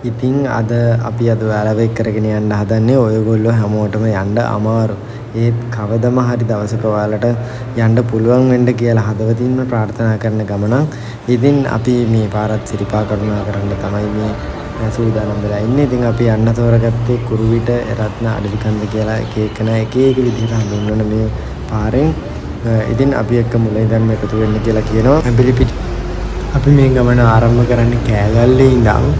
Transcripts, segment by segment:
ඉතින් අද අපි අද ඔයාලව කරගෙන යන්න හදන්නේ ඔයගොල්ලෝ හැමෝටම යන්න අමාරු. ඒත් කවදම හරි දවසක ඔයාලට යන්න පුළුවන් වෙන්න කියලා හදවතින්ම ප්‍රාර්ථනා කරන ගමනක්. ඉතින් අපි මේ පාරත් සිරිපා කරුණා කරන්න තමයි මේ සූදානම් වෙලා ඉන්නේ. ඉතින් අපි යන්න තෝරගත්තේ කුරුවිට රත්න අඩවිකන්ද කියලා එක එක විදිහට හඳුන්වන මේ පාරෙන්. ඉතින් අපි එක්ක මුලින් ඉඳන් එකතු වෙන්න කියලා කියනවා. අපි මේ ගමන ආරම්භ කරන්නේ කෑගල්ලේ ඉඳන්.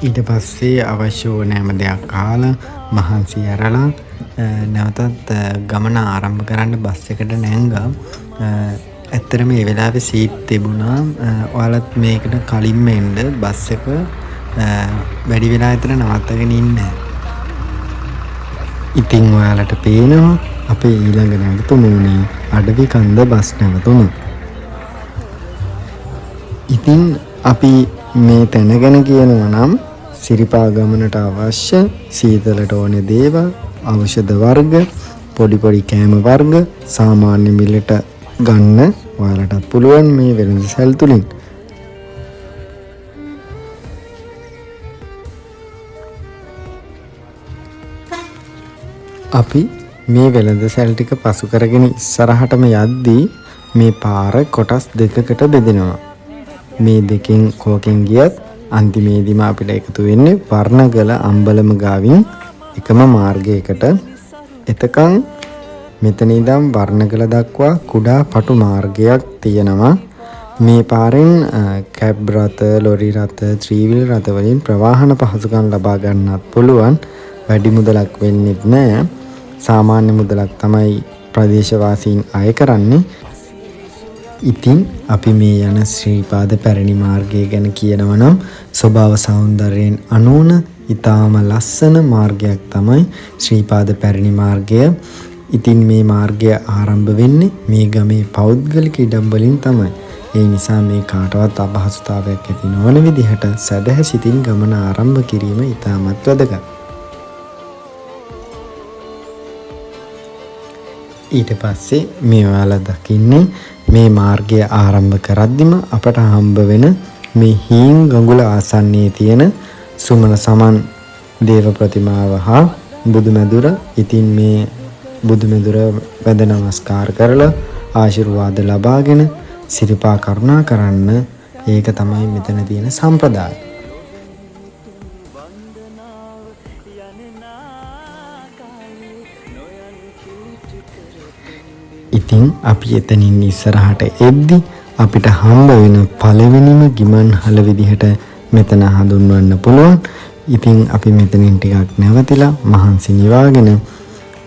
ඊට පස්සේ අවශ්‍ය ඕනෑම දෙයක් කාලා මහන්සි ඇරලා නැවතත් ගමන ආරම්භ කරන්න බස් එකට නැංගා. ඇත්තටම මේ වෙලාවේ සීට් තිබුණා. ඔයාලත් මේකට කලින්ම එන්න බස් එක වැඩි වෙලා විතර නවත්තගෙන ඉන්නේ. ඉතින් ඔයාලට පේනවා අපේ ඊළඟ නැවතුමනේ අඩවිකන්ද බස් නැවතුම. ඉතින් අපි මේ තැන ගැන කියනවා නම් සිරිපා ගමනට අවශ්‍ය සීතලට ඕනේ දේවල්, ඖෂධ වර්ග, පොඩි පොඩි කෑම වර්ග සාමාන්‍ය මිලට ගන්න ඔයාලටත් පුළුවන් මේ වෙළඳසැල් තුලින්. අපි මේ වෙළඳසැල් ටික පසු කරගෙන ඉස්සරහටම යද්දී මේ පාර කොටස් දෙකකට බෙදෙනවා. මේ දෙකෙන් කෝකෙන් ගියත් අන්තිමේදීම අපිට එකතු වෙන්නේ වර්ණගල අම්බලම ගාවින් එකම මාර්ගයකට. එතකන් මෙතන ඉඳන් වර්ණගල දක්වා කුඩා පටු මාර්ගයක් තියෙනවා. මේ පාරෙන් කැබ් රථ, ලොරි රථ, ත්‍රිවිල් රථ වලින් ප්‍රවාහන පහසුකම් ලබා ගන්නත් පුළුවන්. වැඩි මුදලක් වෙන්නේ නැහැ. සාමාන්‍ය මුදලක් තමයි ප්‍රදේශවාසීන් අය කරන්නේ. ඉතින් අපි මේ යන ශ්‍රීපාද පැරණි මාර්ගය ගැන කියනවා නම් ස්වභාව සෞන්දර්යයෙන් අනෝන ඊටාම ලස්සන මාර්ගයක් තමයි ශ්‍රීපාද පැරණි මාර්ගය. ඉතින් මේ මාර්ගය ආරම්භ වෙන්නේ මේ ගමේ පෞද්ගලික ඉඩම් වලින් තමයි. ඒ නිසා මේ කාටවත් අපහසුතාවයක් ඇති නොවන විදිහට සැදැහැසිතින් ගමන ආරම්භ කිරීම ඉතාමත් වැදගත්. ඊට පස්සේ මේ ඔයාලා දකින්නේ මේ මාර්ගය ආරම්භ කරද්දිම අපට හම්බ වෙන මේ හීන් ගඟුල ආසන්නයේ තියෙන සුමන සමන් දේව ප්‍රතිමාව හා බුදුමැදුර. ඉතින් මේ බුදුමැදුර වැඳ නමස්කාර කරලා ආශිර්වාද ලබාගෙන සිරිපා කරුණා කරන්න. ඒක තමයි මෙතන තියෙන සම්ප්‍රදාය. ඉතින් අපි එතනින් ඉස්සරහට එද්දි අපිට හම්බ වෙන පළවෙනිම ගිමන් හල විදිහට මෙතන හඳුන්වන්න පුළුවන්. ඉතින් අපි මෙතනින් ටිකක් නැවතිලා මහන්සි නිවාගෙන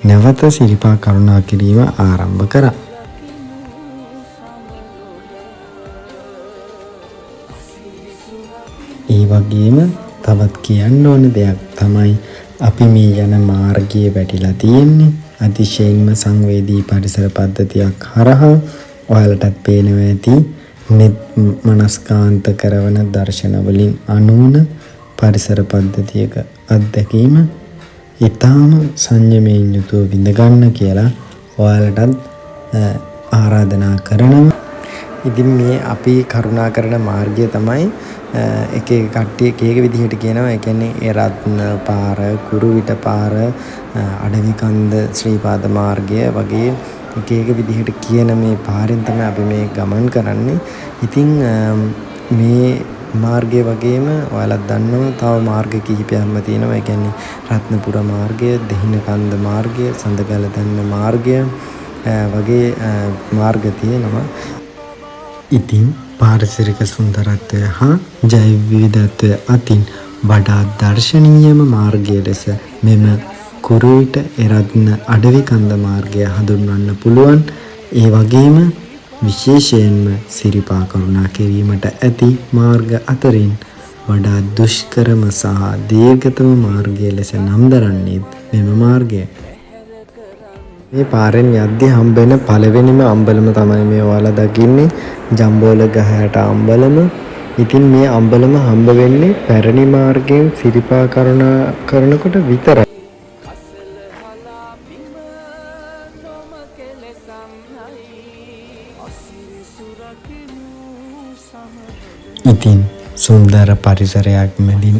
නැවත සිරිපා කරුණා කිරීම ආරම්භ කරා. ඒ වගේම තවත් කියන්න ඕන දෙයක් තමයි අපි මේ යන මාර්ගයේ වැටිලා තියෙන්නේ අතිශයින්ම සංවේදී පරිසර පද්ධතියක් හරහා. ඔයාලටත් පේනවා ඇති මනස්කාන්ත කරවන දර්ශන වලින් අනුන පරිසර පද්ධතියක අත්දැකීම ඊටාම සංයමයෙන් යුතුව විඳ ගන්න කියලා ඔයාලටත් ආරාධනා කරනවා. ඉතින් මේ අපි කරුණා කරන මාර්ගය තමයි එක එක කට්ටිය එක එක විදිහට කියනවා. ඒ කියන්නේ ඒ රත්න පාර, කුරුවිට පාර, අඩවිකන්ද ශ්‍රීපාද මාර්ගය වගේ එක එක විදිහට කියන මේ පාරෙන් තමයි අපි මේ ගමන් කරන්නේ. ඉතින් මේ මාර්ගය වගේම ඔයාලත් දන්නවා තව මාර්ග කිහිපයක්ම තියෙනවා. ඒ කියන්නේ රත්නපුර මාර්ගය, දෙහිනකන්ද මාර්ගය, සඳගල දන්න මාර්ගය වගේ මාර්ග තියෙනවා. ඉතින් පාරිසරික සුන්දරත්වය හා ජෛව විවිධත්වය අතින් වඩා දර්ශනීයම මාර්ගය ලෙස මෙම කුරුවිට එරත්න අඩවිකන්ද මාර්ගය හඳුන්වන්න පුළුවන්. ඒ වගේම විශේෂයෙන්ම සිරිපා කරුණා කිරීමට ඇති මාර්ග අතරින් වඩා දුෂ්කරම සහ දීර්ඝතම මාර්ගය ලෙස නම් දරන්නේ මෙම මාර්ගය. මේ පාරෙන් යද්දී හම්බෙන පළවෙනිම අම්බලම තමයි මේ ඔයාලා දකින්නේ ජම්බෝල ගහයට අම්බලම. ඉතින් මේ අම්බලම හම්බ වෙන්නේ පැරණි මාර්ගයෙන් සිරිපා කරනකොට විතරයි. ඉතින් සුන්දර පරිසරයක් මැදින්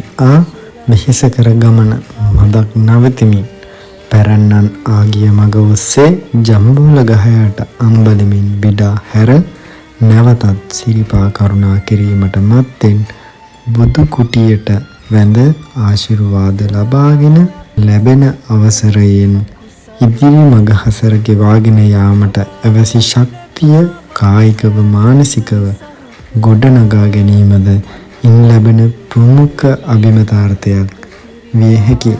වෙහෙසකර ගමන මදක් නවතිමින් පැරන්නන් ආගිය මග ඔස්සේ ජම්බෝල ගහයට අම්බලමින් බිඩා හැර නැවතත් සිරිපා කරුණා කිරීමට මත්තෙන් බුදු කුටියට වැඳ ආශිර්වාද ලබාගෙන ලැබෙන අවසරයෙන් ඉදිරි මග හසර ගෙවාගෙන යාමට අවශ්‍ය ශක්තිය කායිකව මානසිකව ගොඩනගා ගැනීමද ඉන් ලැබෙන ප්‍රමුඛ අභිමතාර්ථයක් විය හැකියි.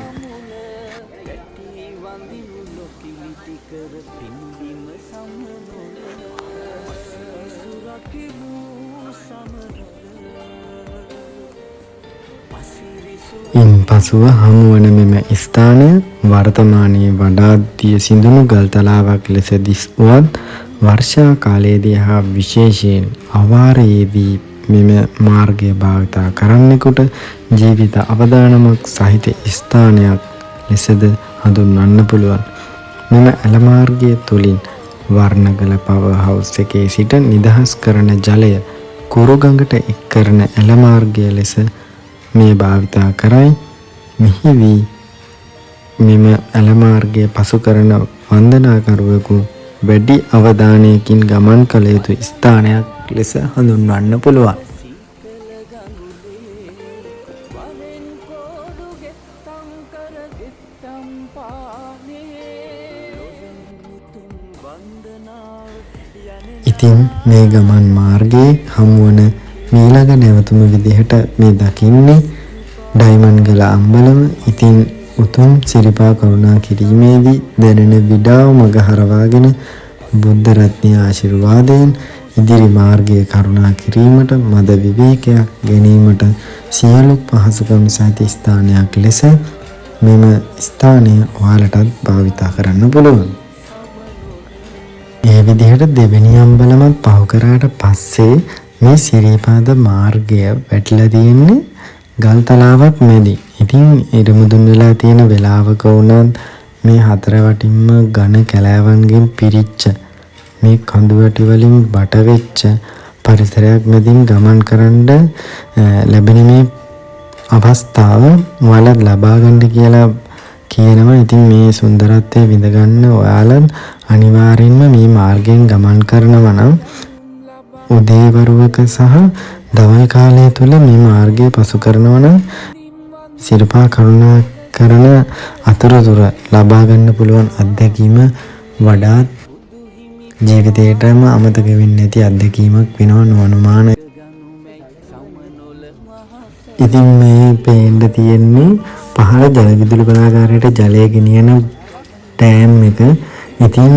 ඉන් පසුව හමුවන මෙම ස්ථානය වර්තමානයේ වඩාත් දිය සිඳුණු ගල් තලාවක් ලෙස දිස් වුවත් වර්ෂා කාලයේදී හා විශේෂයෙන් අවාරයේදී මෙම මාර්ගය භාවිතා කරන්නෙකුට ජීවිත අවදානමක් සහිත ස්ථානයක් ලෙසද හඳුන්වන්න පුළුවන්. මෙම ඇල මාර්ගය තුලින් වර්ණගල පවර් හවුස් එකේ සිට නිදහස් කරන ජලය කුරුගඟට එක් කරන ඇල මාර්ගය ලෙස මේ භාවිතා කරයි. මෙහිදී මෙම ඇල මාර්ගය පසු කරන වන්දනාකරුවෙකු වැඩි අවධානයකින් ගමන් කළ යුතු ස්ථානයක් ලෙස හඳුන්වන්න පුළුවන්. ඉතින් මේ ගමන් මාර්ගයේ හමුවන මීළඟ නැවතුම විදිහට මේ දකින්නේ ඩයිමන්ගල අම්බලම. ඉතින් උතුම් සිරිපා කරුණා කිරීමේදී දැනෙන විඩාව මග හරවාගෙන බුද්ධ රත්නයේ ආශිර්වාදයෙන් ඉදිරි මාර්ගයේ කරුණා කිරීමට මද විවේකයක් ගැනීමට සියලු පහසුකම් සහිත ස්ථානයක් ලෙස මෙම ස්ථානය ඔයාලටත් භාවිතා කරන්න පුළුවන්. මේ විදිහට දෙවෙනි අම්බලමත් පහු කරාට පස්සේ මේ සිරිපාද මාර්ගය වැටලා තියෙන්නේ ගල් තලාවක් මැදි. ඉතින් ඉරමුදුන් වෙලා තියෙන වෙලාවක වුණත් මේ හතර වටින්ම ඝන කැලෑවන්ගෙන් පිරිච්ච මේ කඳු වැටි වලින් බට වෙච්ච පරිසරයක් මැදින් ගමන් කරන්න ලැබෙන මේ අවස්ථාව ඔයාලත් ලබා ගන්න කියලා කියනවා. ඉතින් මේ සුන්දරත්වය විඳ ගන්න ඔයාලත් අනිවාර්යෙන්ම මේ මාර්ගයෙන් ගමන් කරනවා නම් උදේවරුවක සහ දවල් කාලය තුල මේ මාර්ගය පසු කරනවා නම් සිරිපා කරුණා කරන අතරතුර ලබා ගන්න පුළුවන් අත්දැකීම වඩාත් ජීවිතේටම අමතක වෙන්නේ නැති අත්දැකීමක් වෙනව නොඅනුමාන. ඉතින් මේ පේන්න තියෙන්නේ පහළ ජල විදුලි බලාගාරයට ජලය ගෙනියන ටෑම් එක. ඉතින්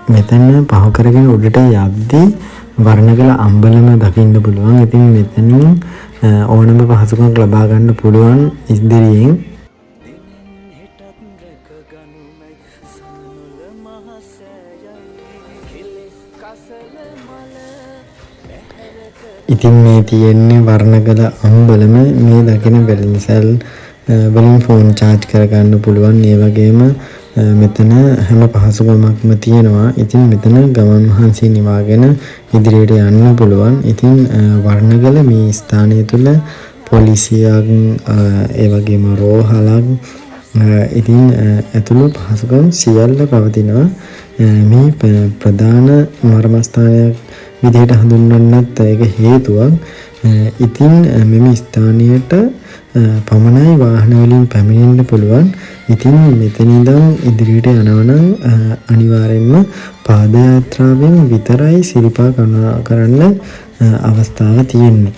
මෙතන පහ කරගෙන උඩට යද්දී වර්ණගල අම්බලම දකින්න පුළුවන්. ඉතින් මෙතනින් ඕනම පහසුකමක් ලබා ගන්න පුළුවන් ඉදිරියෙන්. ඉතින් මේ තියෙන්නේ වර්ණගල අම්බලම. මේ දකින බැලිසල් වලින් ෆෝන් charge කරගන්න පුළුවන්. ඒ වගේම මෙතන හැම පහසුකමක්ම තියෙනවා. ඉතින් මෙතන ගමන් මහන්සිය නිවාගෙන ඉදිරියට යන්න පුළුවන්. ඉතින් වර්ණගල මේ ස්ථානය තුල පොලිසියක් ඒ වගේම රෝහලක් ඉතින් ඇතුළු පහසුකම් සියල්ල පවතිනවා. මේ ප්‍රධාන මර්මස්ථානයක් විදිහට හඳුන්වන්නත් ඒක හේතුවක්. ඉතින් මෙම ස්ථානයට පමණයි වාහන වලින් පැමිණෙන්න පුළුවන්. ඉතින් මෙතන ඉඳන් ඉදිරියට යනවා නම් අනිවාර්යෙන්ම පාද යාත්‍රාවෙන් විතරයි සිරිපා කරන්න අවස්ථාව තියෙන්නේ.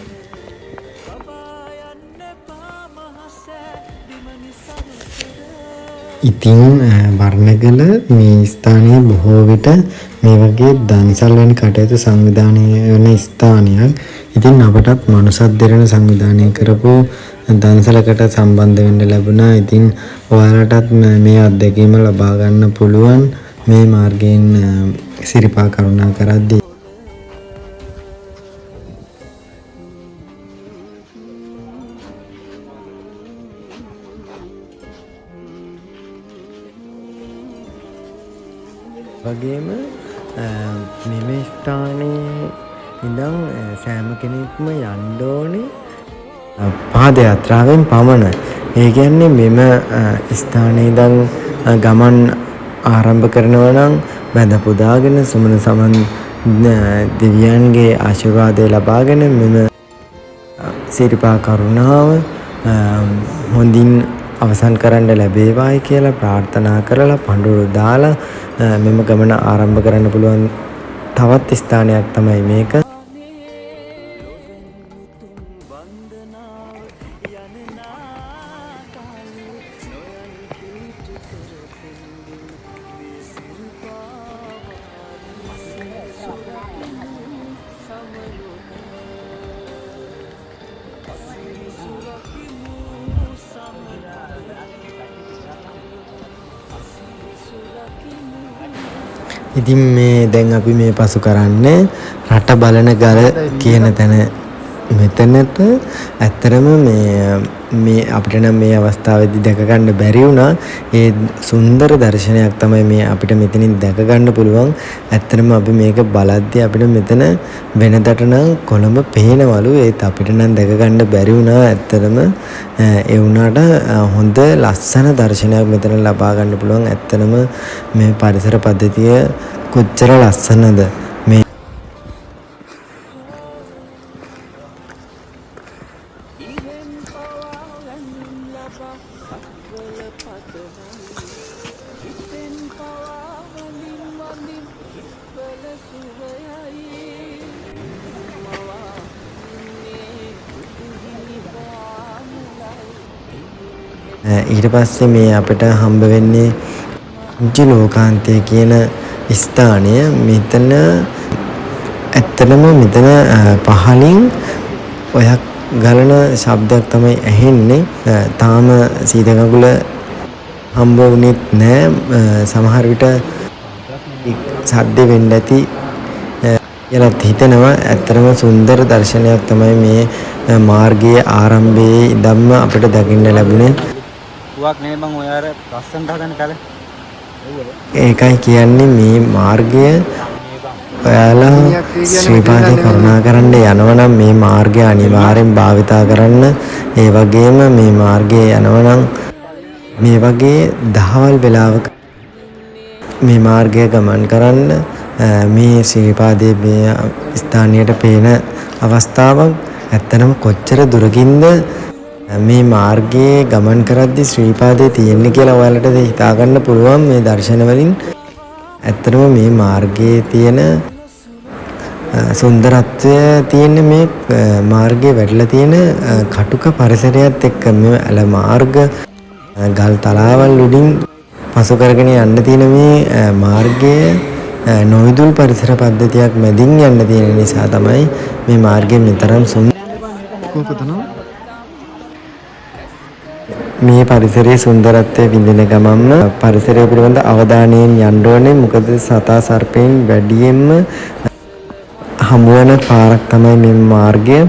ඉතින් වර්ණගල මේ ස්ථානයේ බොහෝ විට මේ වගේ දන්සල් වැනි කටයුතු සංවිධානය වන ස්ථානයක්. ඉතින් අපටත් මනුසත් දෙරණ සංවිධානය කරපු දන්සලකට සම්බන්ධ වෙන්න ලැබුණා. ඉතින් ඔයාලටත් මේ අත්දැකීම ලබා ගන්න පුළුවන් මේ මාර්ගයෙන් සිරිපා කරුණා කරද්දී. වගේම මෙම ස්ථානයේ ඉඳන් සෑම කෙනෙක්ම යන්න ඕනේ පාද යාත්‍රාවෙන් පමණ. ඒ කියන්නේ මෙම ස්ථානයේ ඉඳන් ගමන් ආරම්භ කරනවා නම් බඳ පුදාගෙන සුමන සමන් දෙවියන්ගේ ආශිර්වාදය ලබාගෙන මෙම සිරිපා කරුණාව හොඳින් අවසන් කරන්න ලැබේවායි කියලා ප්‍රාර්ථනා කරලා පඬුරු දාලා මෙම ගමන ආරම්භ කරන්න පුළුවන් තවත් ස්ථානයක් තමයි මේක. ඉතින් මේ දැන් අපි මේ පසු කරන්නේ රට බලන ගල කියන තැන. මෙතනට ඇත්තරම මේ අපිට නම් මේ අවස්ථාවේදී දැක ගන්න බැරි වුණා. ඒ සුන්දර දර්ශනයක් තමයි මේ අපිට මෙතනින් දැක ගන්න පුළුවන්. ඇත්තරම අපි මේක බලද්දී අපිට මෙතන වෙනදට නම් කොළඹ පේනවලු. ඒත් අපිට නම් දැක ගන්න බැරි වුණා. ඇත්තරම ඒ වුණාට හොඳ ලස්සන දර්ශනයක් මෙතන ලබා ගන්න පුළුවන්. ඇත්තරම මේ පරිසර පද්ධතිය කොච්චර ලස්සනද. ඊට පස්සේ මේ අපිට හම්බ වෙන්නේ පුංචි ලෝකාන්තය කියන ස්ථානය. මෙතන ඇත්තටම මෙතන පහලින් ඔයක් ගලන ශබ්දයක් තමයි ඇහෙන්නේ. තාම සීත කකුල හම්බ වුණෙත් නෑ. සමහර විට සද්ද වෙන්න ඇති කියලා හිතෙනවා. ඇත්තටම සුන්දර දර්ශනයක් තමයි මේ මාර්ගයේ ආරම්භයේ ඉඳන්ම අපිට දකින්න ලැබුණේ. කුවක් නේ මං ඔය අර ලස්සනට හදන කල. ඒකයි කියන්නේ මේ මාර්ගය ඔයාලා ශ්‍රීපාදේ කරුණා කරන්න යනවනම් මේ මාර්ගය අනිවාර්යෙන් භාවිතා කරන්න. ඒ වගේම මේ මාර්ගයේ යනවනම් මේ වගේ දහවල් වෙලාවක මේ මාර්ගය ගමන් කරන්න. මේ ශ්‍රීපාදේ මේ ස්ථානයට පේන අවස්ථාවක් ඇත්තනම් කොච්චර දුරකින්ද මේ මාර්ගයේ ගමන් කරද්දී ශ්‍රීපාදේ තියෙන්නේ කියලා ඔයාලට හිතා ගන්න පුළුවන් මේ දර්ශන වලින්. ඇත්තටම මේ මාර්ගයේ තියෙන සුන්දරත්වය තියෙන මේ මාර්ගයේ වැඩිලා තියෙන කටුක පරිසරයත් එක්ක මේ මාර්ග ගල් තලාවල් උඩින් පසු කරගෙන යන්න තියෙන මේ මාර්ගයේ නොවිදුල් පරිසර පද්ධතියක් මැදින් යන්න තියෙන නිසා තමයි මේ මාර්ගය මෙතරම් මේ පරිසරයේ සුන්දරත්වය විඳින ගමන්ම පරිසරය පිළිබඳ අවධානයෙන් යන්න ඕනේ. මොකද සතා සර්පයන් වැඩියෙන්ම හමුවන පාරක් තමයි මේ මාර්ගය.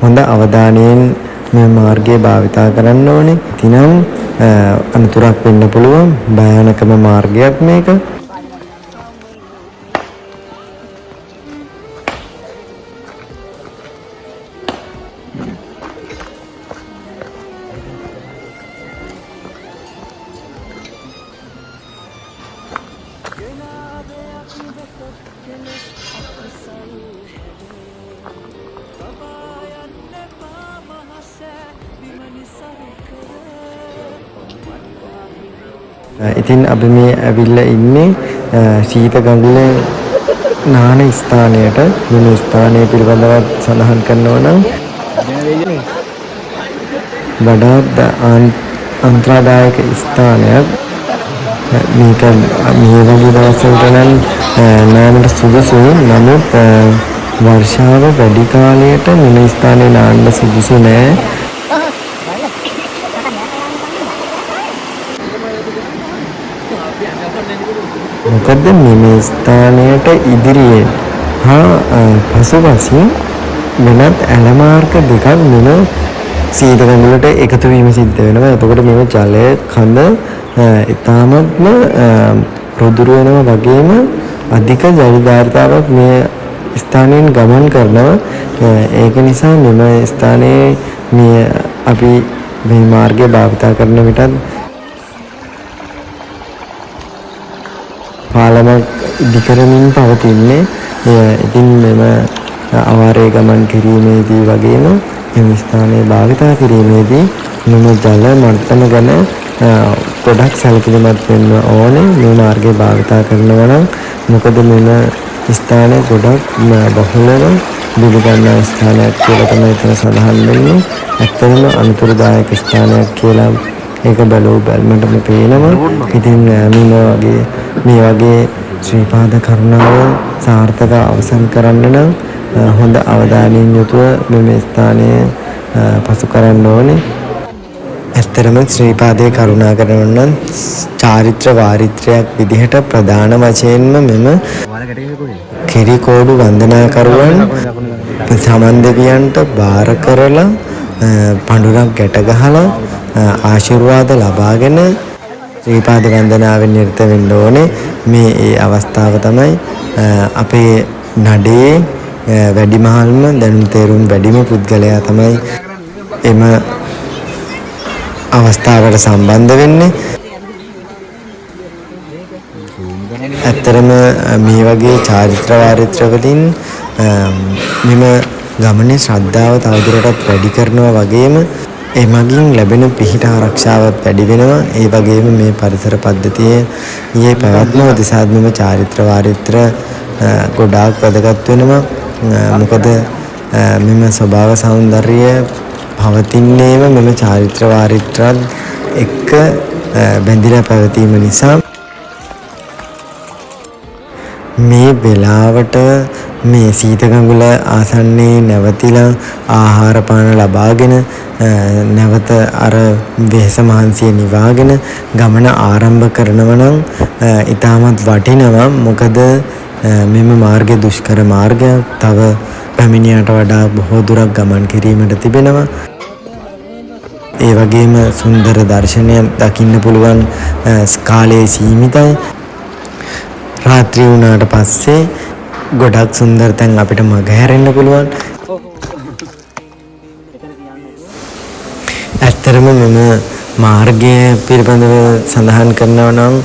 හොඳ අවධානයෙන් මේ මාර්ගය භාවිතා කරන්න ඕනේ. තිනම් අනතුරක් වෙන්න පුළුවන් භයානකම මාර්ගයක් මේක. ඉතින් අපි මේ ඇවිල්ලා ඉන්නේ සීත ගඟුලේ නාන ස්ථානයට. මේ ස්ථානය පිළිබඳව සඳහන් කරනවා නම් වඩාත් අන්තරාදායක ස්ථානයක්. මේක මේ වගේ දවස්වලට නම් නාන්නට සුදුසුයි. නමුත් වර්ෂාව වැඩි කාලයට මෙම ස්ථානයේ නාන්න සුදුසු නෑ. මොකද මෙම ස්ථානයට ඉදිරියෙන් හා පසුපසින් වෙනත් ඇල මාර්ග දෙකක් මෙම සීත කඳුලට එකතු වීම සිද්ධ වෙනවා. එතකොට මෙම ජලය කඳ ඉතාමත්ම ප්‍රොදුරු වෙනවා වගේම අධික ජල ධාරිතාවක් මේ ස්ථානයෙන් ගමන් කරනවා. ඒක නිසා මෙම ස්ථානයේ මේ අපි මේ මාර්ගය භාවිත කරන විටත් පාලමක් ඉදි කරමින් පවතින්නේ. ඉතින් මෙම අවාරයේ ගමන් කිරීමේදී වගේම මෙම ස්ථානයේ භාවිතා කිරීමේදී මෙම ජල මට්ටම ගැන ගොඩක් සැලකිලිමත් වෙන්න ඕනේ මේ මාර්ගය භාවිතා කරනවා නම්. මොකද මෙම ස්ථානය ගොඩක් බහුලව පිළිගන්නා ස්ථානයක් කියලා තමයි එතන සඳහන් වෙන්නේ. ඇත්තටම අනුතරදායක ස්ථානයක් කියලා ඒක බැලුවම පේනවා. ඉතින් මේ වගේ ශ්‍රී පාද කරුණාව සාර්ථක අවසන් කරන්න නම් හොඳ අවධානයෙන් යුතුව මෙම ස්ථානය පසු කරන්න ඕනේ. ඇත්තටම ශ්‍රී පාදයේ කරුණා කරනවා නම් චාරිත්‍ර වාරිත්‍රයක් විදිහට ප්‍රධාන වශයෙන්ම මෙම කිරිකෝඩු වන්දනාකරුවන් සමන් දෙවියන්ට බාර කරලා පඳුරක් ගැට ගහලා ආශිර්වාද ලබාගෙන ශ්‍රී පාද වන්දනාවෙන් නිරත වෙන්න ඕනේ. මේ ඒ අවස්ථාව තමයි අපේ නඩේ වැඩිමහල්ම දැනුම් තේරුම් වැඩිම පුද්ගලයා තමයි එම අවස්ථාවට සම්බන්ධ වෙන්නේ. ඇත්තරම මේ වගේ චාරිත්‍ර වාරිත්‍ර වලින් මෙම ගමනේ ශ්‍රද්ධාව තවදුරටත් වැඩි කරනවා වගේම ඒ මගින් ලැබෙන පිහිට ආරක්ෂාවත් වැඩි වෙනවා. ඒ වගේම මේ පරිසර පද්ධතියේ පැවැත්ම උදෙසාත් මෙම චාරිත්‍ර වාරිත්‍ර ගොඩාක් වැදගත් වෙනවා. මොකද මෙම ස්වභාව සෞන්දර්යය පවතින්නේම මෙම චාරිත්‍ර වාරිත්‍රත් එක්ක බැඳිලා පැවතීම නිසා. මේ වෙලාවට මේ සීත කඟුල ආසන්නයේ නැවතිලා ආහාර පාන ලබාගෙන නැවත අර වෙහෙස මහන්සිය නිවාගෙන ගමන ආරම්භ කරනවා නම් ඉතාමත් වටිනවා. මොකද මෙම මාර්ගය දුෂ්කර මාර්ගයක්. තව පැමිණියට වඩා බොහෝ දුරක් ගමන් කිරීමට තිබෙනවා. ඒ වගේම සුන්දර දර්ශනයක් දකින්න පුළුවන් කාලය සීමිතයි. රාත්‍රී වුණාට පස්සේ ගොඩක් සුන්දර තැන් අපිට මගහැරෙන්න පුළුවන්. ඇත්තරම මෙම මාර්ගය පිළිබඳව සඳහන් කරනවා නම්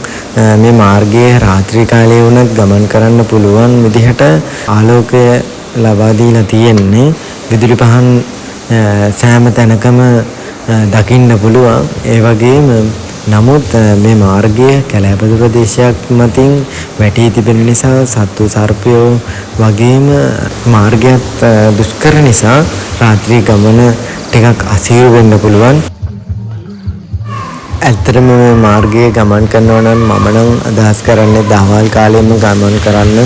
මේ මාර්ගයේ රාත්‍රී කාලයේ වුණත් ගමන් කරන්න පුළුවන් විදිහට ආලෝකය ලබා දීලා තියෙන්නේ. විදුලි පහන් සෑම තැනකම දකින්න පුළුවන්. ඒ වගේම නමුත් මේ මාර්ගය කැලෑපද ප්‍රදේශයක් මතින් වැටී තිබෙන නිසා සත්තු සර්පයෝ වගේම මාර්ගයත් දුෂ්කර නිසා රාත්‍රී ගමන ටිකක් අසීරු වෙන්න පුළුවන්. ඇත්තටම මේ මාර්ගයේ ගමන් කරනවා නම් මම නම් අදහස් කරන්නේ දහවල් කාලෙම ගමන් කරන්න.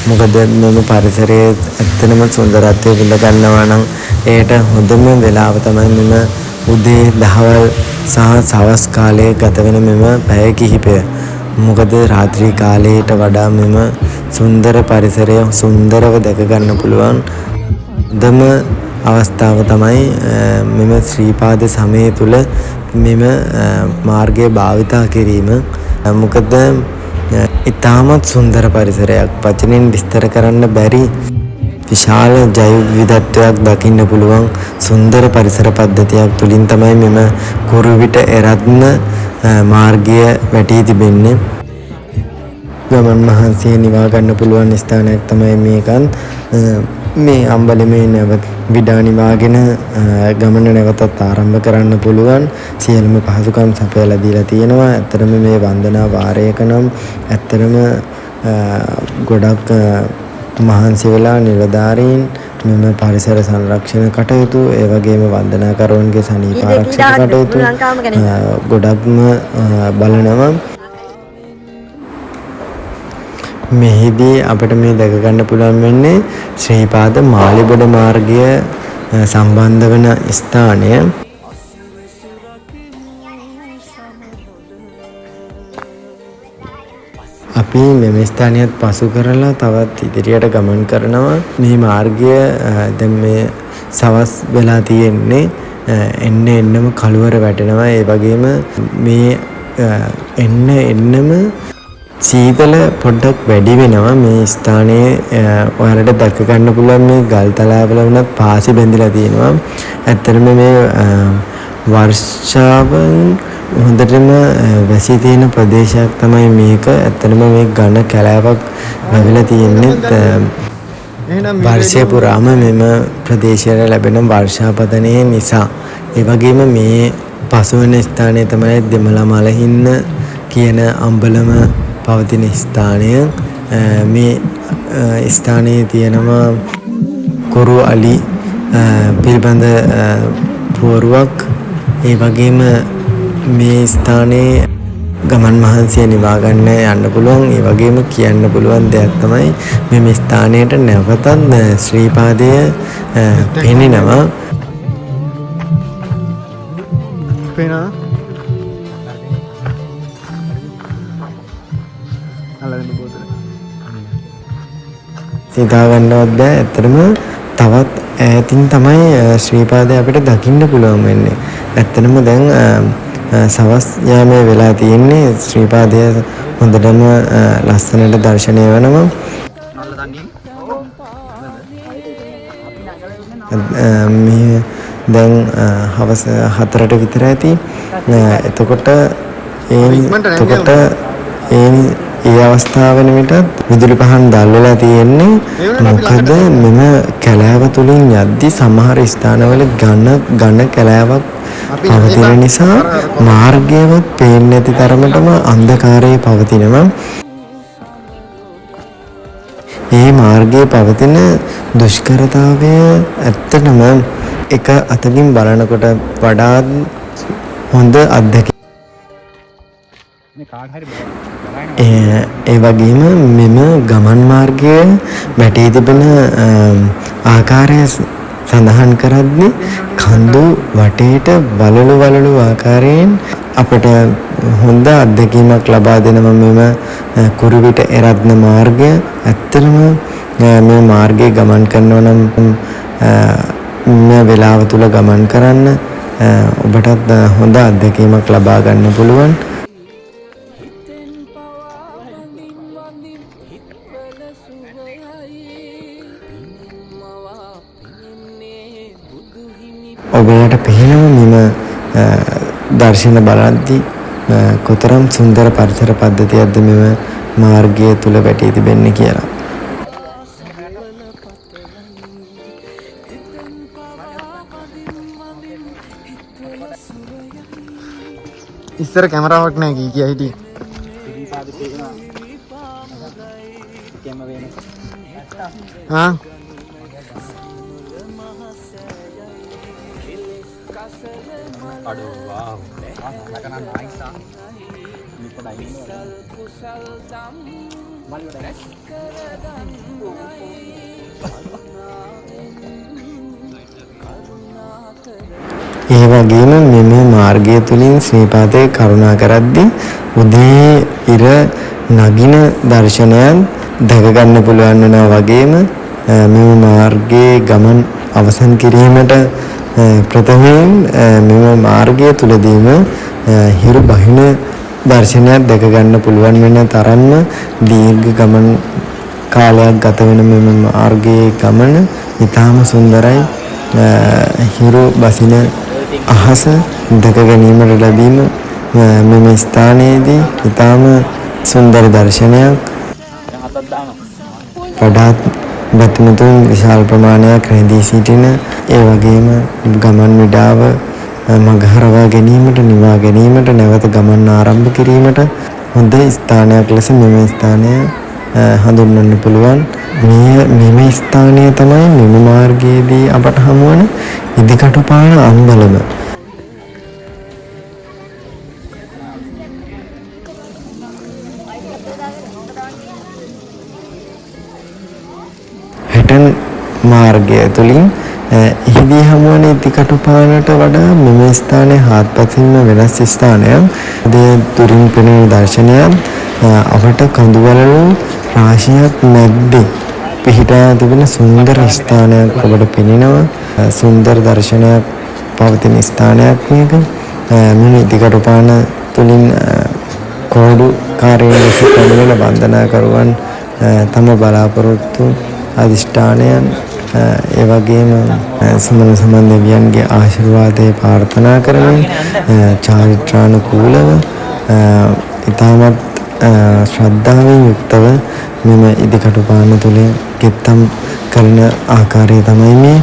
මොකද මෙම පරිසරයේ ඇත්තටම සුන්දරත්වය විඳ ගන්නවා නම් ඒට හොඳම වෙලාව තමයි මෙම උදේ දහවල් සහ සවස් කාලයේ ගත වෙන මෙම පැය කිහිපය. මොකද රාත්‍රී කාලයට වඩා මෙම සුන්දර පරිසරය සුන්දරව දැක ගන්න පුළුවන්. දම අවස්ථාව තමයි මෙම ශ්‍රී පාද සමය තුල මෙම මාර්ගය භාවිතා කිරීම. මොකද ඉතාමත් සුන්දර පරිසරයක්. වචනෙන් විස්තර කරන්න බැරි විශාල ජෛව විවිධත්වයක් දකින්න පුළුවන් සුන්දර පරිසර පද්ධතියක් තුලින් තමයි මෙම කුරුවිට එරත්න මාර්ගය වැටී තිබෙන්නේ. ගමන් මහන්සිය නිවා ගන්න පුළුවන් ස්ථානයක් තමයි මේකත්. මේ අම්බලමේ නැවත විඩා නිවාගෙන ගමන නැවතත් ආරම්භ කරන්න පුළුවන් සියලුම පහසුකම් සපයලා දීලා තියෙනවා. ඇත්තටම මේ වන්දනා වාරයක නම් ඇත්තටම ගොඩක් මහන්සි වෙලා නිලධාරීන් මෙම පරිසර සංරක්ෂණ කටයුතු ඒ වගේම වන්දනාකරුවන්ගේ සනීප ආරක්ෂක කටයුතු ගොඩක්ම බලනවා. මෙහිදී අපිට මේ දැක ගන්න පුළුවන් වෙන්නේ ශ්‍රීපාද මාලිබඩ මාර්ගය සම්බන්ධ වන ස්ථානය. අපි මෙම ස්ථානයත් පසු කරලා තවත් ඉදිරියට ගමන් කරනවා. මේ මාර්ගය දැන් මේ සවස් වෙලා තියෙන්නේ එන්නම කළුවර වැටෙනවා. ඒ වගේම මේ එන්නම සීතල පොඩ්ඩක් වැඩි වෙනවා. මේ ස්ථානයේ ඔයාලට දැක ගන්න පුළුවන් මේ ගල් තලාවල වුණත් පාසි බැඳිලා තියෙනවා. ඇත්තටම මේ වර්ෂාවෙන් හොඳටම වැසී තියෙන ප්‍රදේශයක් තමයි මේක. ඇත්තටම මේ ඝන කැලෑවක් වැවිලා තියෙන්නේ. වර්ෂය පුරාම මෙම ප්‍රදේශයට ලැබෙන වර්ෂාපතනය නිසා. ඒ වගේම මේ පසුවෙන ස්ථානය තමයි දෙමළ මලහින්න කියන අම්බලම පවතින ස්ථානය. මේ ස්ථානයේ තියෙනවා කොරු අලි පිළිබඳ පුවරුවක්. ඒ වගේම මේ ස්ථානයේ ගමන් මහන්සිය නිවා ගන්න යන්න පුළුවන්. ඒ වගේම කියන්න පුළුවන් දෙයක් තමයි මේ ස්ථානයට නැවතත් ශ්‍රීපාදය පෙනෙනවා. සිතා ගන්නවත් බෑ. ඇත්තටම තවත් ඈතින් තමයි ශ්‍රීපාදය අපිට දකින්න පුළුවන් වෙන්නේ. ඇත්තටම දැන් සවස් යාමේ වෙලා තියෙන්නේ. ශ්‍රීපාදය හොඳටම ලස්සනට දර්ශනය වෙනවා. මේ දැන් හවස 4ට විතර ඇති. එතකොට ඒ අවස්ථාව වෙන විට විදුලි පහන් දැල්වලා තියෙන්නේ. මොකද මෙම කැලෑව තුලින් යද්දී සමහර ස්ථානවල ඝන කැලෑවක් පවතින නිසා මාර්ගයවත් පේන්නේ නැති තරමටම අන්ධකාරයේ පවතිනවා. මේ මාර්ගයේ පවතින දුෂ්කරතාවය ඇත්තටම එක අතකින් බලනකොට වඩාත් හොඳ අත්දැකීමක්. ඒ වගේම මෙම ගමන් මාර්ගය වැටී තිබෙන ආකාරය සඳහන් කරද්දී කඳු වටේට වලලු ආකාරයෙන් අපට හොඳ අත්දැකීමක් ලබා දෙනවා මෙම කුරුවිට එරත්න මාර්ගය. ඇත්තටම මේ මාර්ගයේ ගමන් කරනවා නම් මේ වෙලාව තුල ගමන් කරන්න ඔබටත් හොඳ අත්දැකීමක් ලබා ගන්න පුළුවන්. ඔබට පේනවා මෙම දර්ශන බලද්දී කොතරම් සුන්දර පරිසර පද්ධතියක්ද මෙම මාර්ගය තුල වැටී තිබෙන්නේ කියලා. ඉස්සර කැමරාවක් නැහැ කිය හිටියේ. හා Aduh, wow. Makanan nice. Ini pada ini. Mari udah guys. ඒ වගේම මෙම මාර්ගය තුලින් ශ්‍රීපාදයේ කරුණා කරද්දී උදේ ඉර නගින දර්ශනයන් දැක ගන්න පුළුවන් වෙනවා. වගේම මෙම මාර්ගයේ ගමන් අවසන් කිරීමට ප්‍රථමයෙන් මෙම මාර්ගය තුලදීම හිරු බහින දර්ශනයක් දැක ගන්න පුළුවන් වෙන තරම්ම දීර්ඝ ගමන් කාලයක් ගත වෙන මෙම මාර්ගයේ ගමන ඉතාම සුන්දරයි. හිරු බසින අහස දැක ගැනීමට ලැබීම මෙම ස්ථානයේදී ඉතාම සුන්දර දර්ශනයක්. වඩාත් බතුමුතුන් විශාල ප්‍රමාණයක් රැඳී සිටින ඒ වගේම ගමන් විඩාව මගහරවා ගැනීමට නිවා ගැනීමට නැවත ගමන් ආරම්භ කිරීමට හොඳ ස්ථානයක් ලෙස මෙම ස්ථානය හඳුන්වන්න පුළුවන්. මෙම ස්ථානය තමයි මෙම මාර්ගයේදී අපට හමුවන ඉදිකටුපාන අම්බලම. හැටන් මාර්ගය තුළින් එහිදී හමුවන ඉදිකටුපානට වඩා මෙම ස්ථානය හාත්පසින්ම වෙනස් ස්ථානයක්. දුරින් පෙනෙන දර්ශනයක් අපට කඳුවැලලු රාශියක් මැද්දේ පිහිටා තිබෙන සුන්දර ස්ථානයක් ඔබට පෙනෙනවා. සුන්දර දර්ශනයක් පවතින ස්ථානයක් මේක. මෙම ඉදිකටුපාන තුළින් කෝඩුකාරයන් ලෙස පැමිණෙන වන්දනාකරුවන් තම බලාපොරොත්තු අධිෂ්ඨානයන් ඒ වගේම සමන සමන් දෙවියන්ගේ ආශිර්වාදය ප්‍රාර්ථනා කරමින් චාරිත්‍රානුකූලව ඉතාමත් ශ්‍රද්ධාවෙන් යුක්තව මෙම ඉදිකටුපාන තුළ ගෙත්තම් කරන ආකාරය තමයි මේ.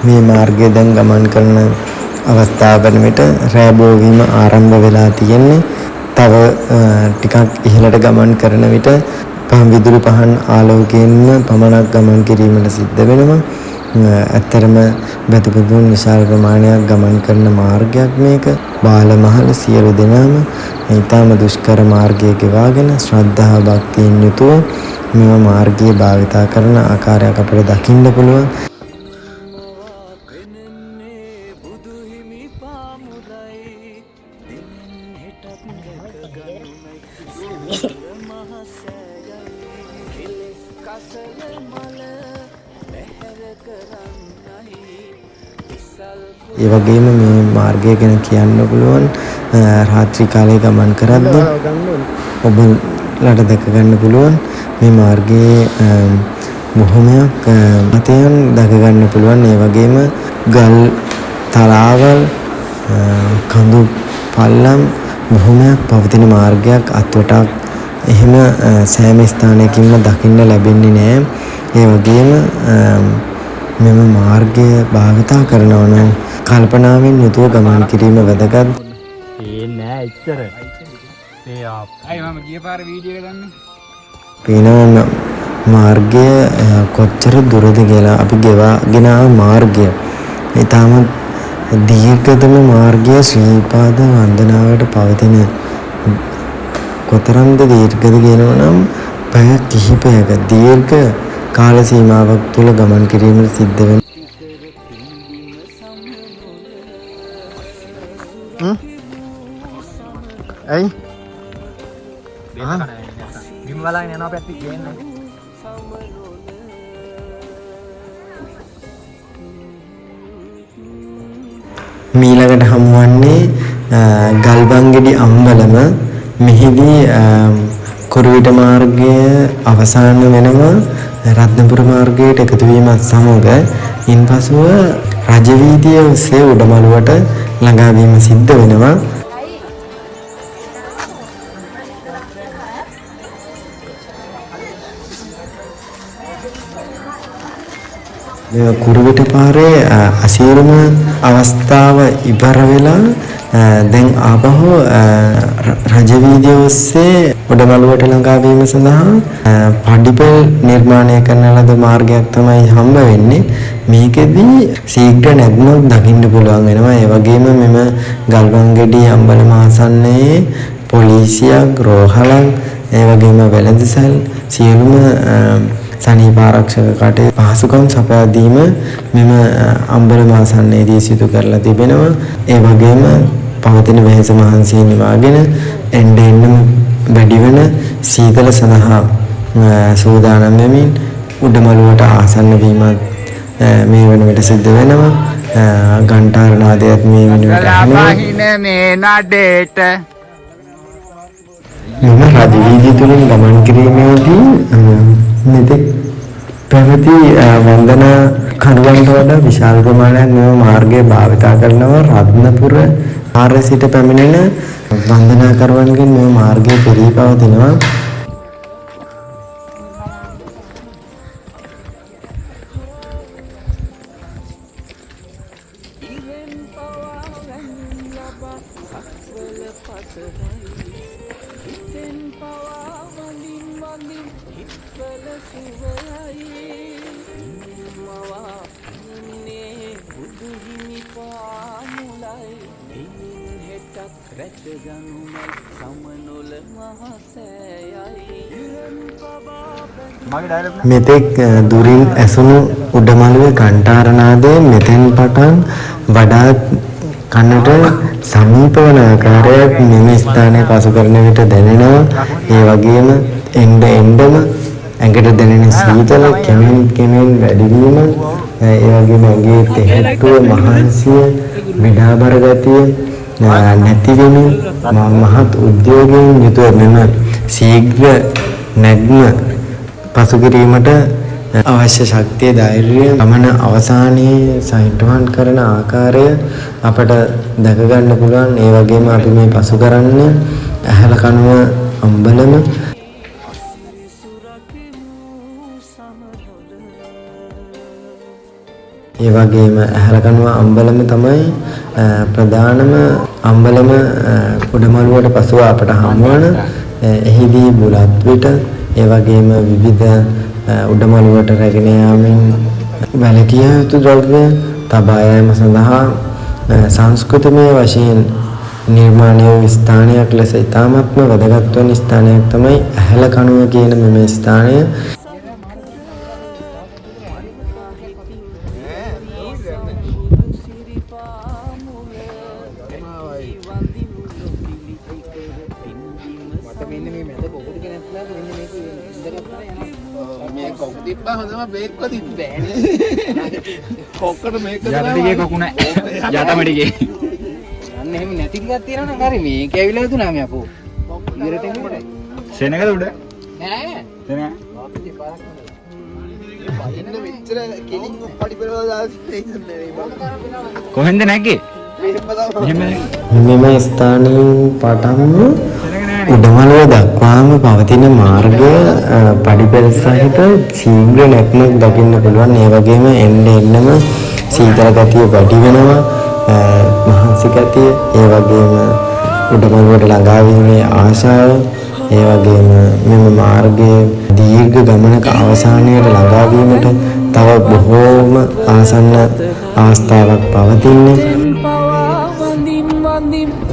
මේ මාර්ගය දැන් ගමන් කරන අවස්ථාව වන විට රෑ බෝවීම ආරම්භ වෙලා තියෙන්නේ. තව ටිකක් ඉහළට ගමන් කරන විට විදුලි පහන් ආලෝකයෙන්ම පමණක් ගමන් කිරීමට සිද්ධ වෙනවා. ඇත්තරම බැතිපුදුන් විශාල ප්‍රමාණයක් ගමන් කරන මාර්ගයක් මේක. බාල මහල සියලු දෙනාම ඊටම දුෂ්කර මාර්ගයේ ගෙවාගෙන ශ්‍රද්ධා භක්තියෙන් යුතුව මෙම මාර්ගය භාවිතා කරන ආකාරයක් අපිට දකින්න පුළුවන්. ඒ වගේම මේ මාර්ගය ගැන කියන්න පුළුවන් රාත්‍රී කාලයේ ගමන් කරද්දී ඔබලට දැක ගන්න පුළුවන් මේ මාර්ගයේ බොහොමයක් මතයන් දැක ගන්න පුළුවන්. ඒ වගේම ගල් තලාවල් කඳු පල්ලම් බොහොමයක් පවතින මාර්ගයක් අත්වටක් එහෙම සෑම ස්ථානයකින්ම දකින්න ලැබෙන්නේ නැහැ. ඒ වගේම මෙම මාර්ගය භාවිතා කරනවා නම් කල්පනාවෙන් යුතුව ගමන් කිරීම වැදගත්. නෑ එච්චර. අයි මම ගිය පාර වීඩියෝ එක ගන්නේ. පේනවන මාර්ගය කොච්චර දුරද කියලා. අපි ගෙවාගෙන ආව මාර්ගය ඊටම දීර්ඝතම මාර්ගය ශ්‍රීපාද වන්දනාවට පවතින කොතරම්ද දීර්ඝද කියනවනම් පැය කිහිපයක දීර්ඝ කාල සීමාවක් තුළ ගමන් කිරීමට සිද්ධ වෙනවා. ඇයි? බිම් බලන්න යනවා පැත්තේ කියන්නේ. මීළඟට හමුවන්නේ ගල්බංගෙඩි අම්බලම. මෙහිදී කොරුවිට මාර්ගය අවසන් වෙනවා රත්නපුර මාර්ගයට එකතු වීමත් සමග ඉන්පසුව රජවීදිය ඔස්සේ උඩමළුවට ළඟා වීම සිද්ධ වෙනවා. කුරුවිට පාරේ අසීරුම අවස්ථාව ඉවර වෙලා දැන් ආපහු රජවීදිය ඔස්සේ උඩමළුවට ළඟා වීම සඳහා පඩිපෙල් නිර්මාණය කරන ලද මාර්ගයක් තමයි හම්බ වෙන්නේ. මේකෙදී ශීඝ්‍ර නැග්මක් දකින්න පුළුවන් වෙනවා. ඒ වගේම මෙම ගල්බංගෙඩි අම්බලම ආසන්නයේ පොලිසියක්, රෝහලක්, ඒ වගේම වෙළඳසැල් සියලුම සනීප ආරක්ෂක කටයුතු පහසුකම් සපයා දීම මෙම අම්බලම ආසන්නයේදී සිදු කරලා තිබෙනවා. ඒ වගේම පවතින වෙහෙස මහන්සිය නිවාගෙන එන්න වැඩි වෙන සීතල සඳහා සූදානම් වෙමින් උඩමළුවට ආසන්න වීමත් මේ වන විට සිද්ධ වෙනවා. ඝණ්ඨාර නාදයත් මේ වන විට බලාපහින මේ නඩේට මෙම රජවීදිය තුළින් ගමන් කිරීමේදී මෙතෙක් පැවති වන්දනා කණුවන්ට වඩා විශාල ප්‍රමාණයක් මෙම මාර්ගය භාවිතා කරනවා. රත්නපුර ආරය සිට පැමිණෙන වන්දනාකරුවන්ගෙන් මෙම මාර්ගය පෙරී පවතිනවා. මෙතෙක් දුරින් ඇසුණු උඩමළුවේ ඝණ්ඨාර නාදය මෙතෙන් පටන් වඩාත් කනට සමීප වන ආකාරයක් මෙම ස්ථානයේ පසු කරන විට දැනෙනවා. ඒ වගේම එන්නම ඇඟට දැනෙන සීතල කෙමෙන් වැඩි වීම, ඒ වගේම ඇඟේ තෙහෙට්ටුව මහන්සිය විඩාබර ගතිය නැති වෙමින් මහත් උද්‍යෝගයෙන් යුතුව මෙම ශීඝ්‍ර නැග්ම පසු කිරීමට අවශ්‍ය ශක්තිය ධෛර්යය ගමන අවසානයේ සහිටුවන් කරන ආකාරය අපට දැක ගන්න පුළුවන්. ඒ වගේම අපි මේ පසු කරන්නේ ඇහැල කනුව අම්බලම ඒ වගේම ඇහැල කනුව අම්බලම තමයි ප්‍රධානම අම්බලම උඩමළුවට පසුව අපට හමුවන. එහිදී බුලත් විට ඒ වගේම විවිධ උඩමළුවට රැගෙන යාමෙන් වැළකිය යුතු ද්‍රව්‍ය තබා යාම සඳහා සංස්කෘතිමය වශයෙන් නිර්මාණය වූ ස්ථානයක් ලෙස ඉතාමත්ම වැදගත් වන ස්ථානයක් තමයි ඇහැල කණුව කියන මෙම ස්ථානය. කොක්කට මේක යටිගේ කොකුණ යටමඩිගේ අන්න එහෙම නැති ටිකක් තියෙනවා නම් හරි මේක ඇවිල්ලා දුනා මේ අපෝ ඉරට එන්නේ සෙනගද උඩ නෑ සෙනග ඉන්න මෙච්චර කෙලින් පඩි පෙරවලා දාන්නේ කොහෙන්ද නැග්ගේ මෙම ස්ථානයෙන් පටන්ම උඩමළුව දක්වාම පවතින මාර්ගය පඩිපෙළ සහිත ශීඝ්‍ර නැක්මක් දකින්න පුළුවන්. ඒ වගේම එන්නම සීතල ගතිය වැඩි වෙනවා, මහන්සි ගතිය, ඒ වගේම උඩමළුවට ළඟා වීමේ ආශාව, ඒ වගේම මෙම මාර්ගයේ දීර්ඝ ගමනක අවසානයට ළඟා වීමට තව බොහෝම ආසන්න අවස්ථාවක් පවතින්නේ.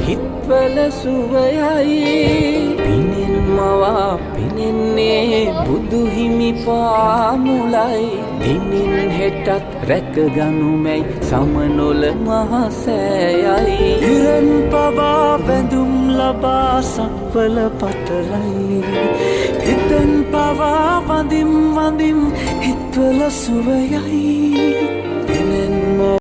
හිත්වල සුවයයි පිනෙන් මවා පිනෙන්නේ බුදු හිමි පාමුලයි දිනින් හෙටත් රැකගනුමැයි සමනොල මහසෑයයි ඉරන් පවා බැඳුම් ලබා සක්වල පටලයි හිතන් පවා වඳිම් හිත්වල සුවයයි